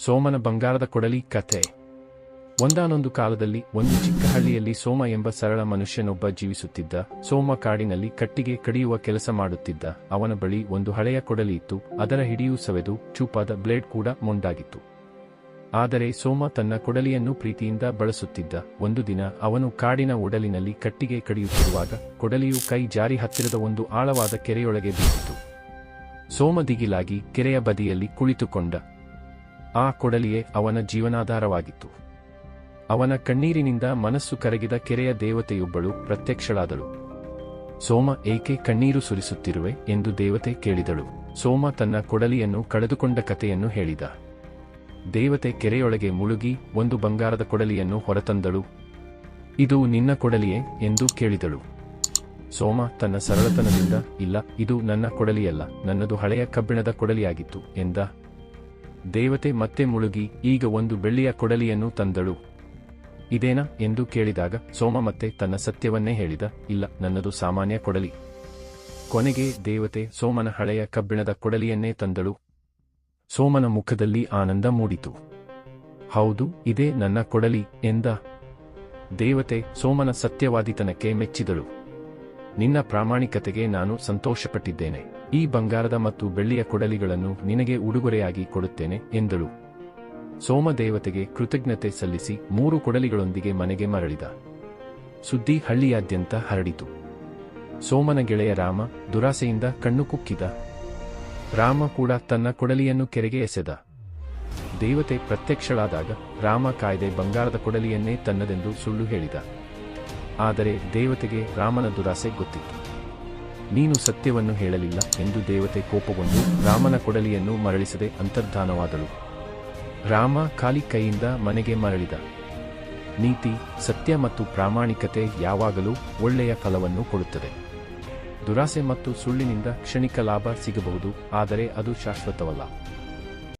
ಸೋಮನ ಬಂಗಾರದ ಕೊಡಲಿ ಕಥೆ. ಒಂದಾನೊಂದು ಕಾಲದಲ್ಲಿ ಒಂದು ಚಿಕ್ಕ ಹಳ್ಳಿಯಲ್ಲಿ ಸೋಮ ಎಂಬ ಸರಳ ಮನುಷ್ಯನೊಬ್ಬ ಜೀವಿಸುತ್ತಿದ್ದ. ಸೋಮ ಕಾಡಿನಲ್ಲಿ ಕಟ್ಟಿಗೆ ಕಡಿಯುವ ಕೆಲಸ ಮಾಡುತ್ತಿದ್ದ. ಅವನ ಬಳಿ ಒಂದು ಹಳೆಯ ಕೊಡಲಿ ಇತ್ತು. ಅದರ ಹಿಡಿಯೂ ಸವೆದು ಚೂಪಾದ ಬ್ಲೇಡ್ ಕೂಡ ಮೊಂಡಾಗಿತ್ತು. ಆದರೆ ಸೋಮ ತನ್ನ ಕೊಡಲಿಯನ್ನು ಪ್ರೀತಿಯಿಂದ ಬಳಸುತ್ತಿದ್ದ. ಒಂದು ದಿನ ಅವನು ಕಾಡಿನ ಒಡಲಿನಲ್ಲಿ ಕಟ್ಟಿಗೆ ಕಡಿಯುತ್ತಿರುವಾಗ ಕೊಡಲಿಯು ಕೈ ಜಾರಿ ಹತ್ತಿರದ ಒಂದು ಆಳವಾದ ಕೆರೆಯೊಳಗೆ ಬಿದ್ದಿತು. ಸೋಮ ದಿಗಿಲಾಗಿ ಕೆರೆಯ ಬದಿಯಲ್ಲಿ ಕುಳಿತುಕೊಂಡ. ಆ ಕೊಡಲಿಯೇ ಅವನ ಜೀವನಾಧಾರವಾಗಿತ್ತು. ಅವನ ಕಣ್ಣೀರಿನಿಂದ ಮನಸ್ಸು ಕರಗಿದ ಕೆರೆಯ ದೇವತೆಯೊಬ್ಬಳು ಪ್ರತ್ಯಕ್ಷಳಾದಳು. ಸೋಮ, ಏಕೆ ಕಣ್ಣೀರು ಸುರಿಸುತ್ತಿರುವೆ ಎಂದು ದೇವತೆ ಕೇಳಿದಳು. ಸೋಮ ತನ್ನ ಕೊಡಲಿಯನ್ನು ಕಳೆದುಕೊಂಡ ಕಥೆಯನ್ನು ಹೇಳಿದ. ದೇವತೆ ಕೆರೆಯೊಳಗೆ ಮುಳುಗಿ ಒಂದು ಬಂಗಾರದ ಕೊಡಲಿಯನ್ನು ಹೊರತಂದಳು. ಇದು ನಿನ್ನ ಕೊಡಲಿಯೇ ಎಂದು ಕೇಳಿದಳು. ಸೋಮ ತನ್ನ ಸರಳತನದಿಂದ, ಇಲ್ಲ, ಇದು ನನ್ನ ಕೊಡಲಿಯಲ್ಲ, ನನ್ನದು ಹಳೆಯ ಕಬ್ಬಿಣದ ಕೊಡಲಿಯಾಗಿತ್ತು ಎಂದ. ದೇವತೆ ಮತ್ತೆ ಮುಳುಗಿ ಈಗ ಒಂದು ಬೆಳ್ಳಿಯ ಕೊಡಲಿಯನ್ನು ತಂದಳು. ಇದೇನಾ ಎಂದು ಕೇಳಿದಾಗ ಸೋಮ ಮತ್ತೆ ತನ್ನ ಸತ್ಯವನ್ನೇ ಹೇಳಿದ, ಇಲ್ಲ, ನನ್ನದು ಸಾಮಾನ್ಯ ಕೊಡಲಿ. ಕೊನೆಗೆ ದೇವತೆ ಸೋಮನ ಹಳೆಯ ಕಬ್ಬಿಣದ ಕೊಡಲಿಯನ್ನೇ ತಂದಳು. ಸೋಮನ ಮುಖದಲ್ಲಿ ಆನಂದ ಮೂಡಿತು. ಹೌದು, ಇದೇ ನನ್ನ ಕೊಡಲಿ ಎಂದ. ದೇವತೆ ಸೋಮನ ಸತ್ಯವಾದಿತನಕ್ಕೆ ಮೆಚ್ಚಿದಳು. ನಿನ್ನ ಪ್ರಾಮಾಣಿಕತೆಗೆ ನಾನು ಸಂತೋಷಪಟ್ಟಿದ್ದೇನೆ. ಈ ಬಂಗಾರದ ಮತ್ತು ಬೆಳ್ಳಿಯ ಕೊಡಲಿಗಳನ್ನು ನಿನಗೆ ಉಡುಗೊರೆಯಾಗಿ ಕೊಡುತ್ತೇನೆ ಎಂದಳು. ಸೋಮ ದೇವತೆಗೆ ಕೃತಜ್ಞತೆ ಸಲ್ಲಿಸಿ 3 ಕೊಡಲಿಗಳೊಂದಿಗೆ ಮನೆಗೆ ಮರಳಿದ. ಸುದ್ದಿ ಹಳ್ಳಿಯಾದ್ಯಂತ ಹರಡಿತು. ಸೋಮನ ಗೆಳೆಯ ರಾಮ ದುರಾಸೆಯಿಂದ ಕಣ್ಣು ಕುಕ್ಕಿದ. ರಾಮ ಕೂಡ ತನ್ನ ಕೊಡಲಿಯನ್ನು ಕೆರೆಗೆ ಎಸೆದ. ದೇವತೆ ಪ್ರತ್ಯಕ್ಷಳಾದಾಗ ರಾಮ ಕಾಯ್ದೆ ಬಂಗಾರದ ಕೊಡಲಿಯನ್ನೇ ತನ್ನದೆಂದು ಸುಳ್ಳು ಹೇಳಿದ. ಆದರೆ ದೇವತೆಗೆ ರಾಮನ ದುರಾಸೆ ಗೊತ್ತಿತ್ತು. ನೀನು ಸತ್ಯವನ್ನು ಹೇಳಲಿಲ್ಲ ಎಂದು ದೇವತೆ ಕೋಪಗೊಂಡು ರಾಮನ ಕೊಡಲಿಯನ್ನು ಮರಳಿಸದೆ ಅಂತರ್ಧಾನವಾದಳು. ರಾಮ ಖಾಲಿ ಕೈಯಿಂದ ಮನೆಗೆ ಮರಳಿದ. ನೀತಿ, ಸತ್ಯ ಮತ್ತು ಪ್ರಾಮಾಣಿಕತೆ ಯಾವಾಗಲೂ ಒಳ್ಳೆಯ ಫಲವನ್ನು ಕೊಡುತ್ತದೆ. ದುರಾಸೆ ಮತ್ತು ಸುಳ್ಳಿನಿಂದ ಕ್ಷಣಿಕ ಲಾಭ ಸಿಗಬಹುದು, ಆದರೆ ಅದು ಶಾಶ್ವತವಲ್ಲ.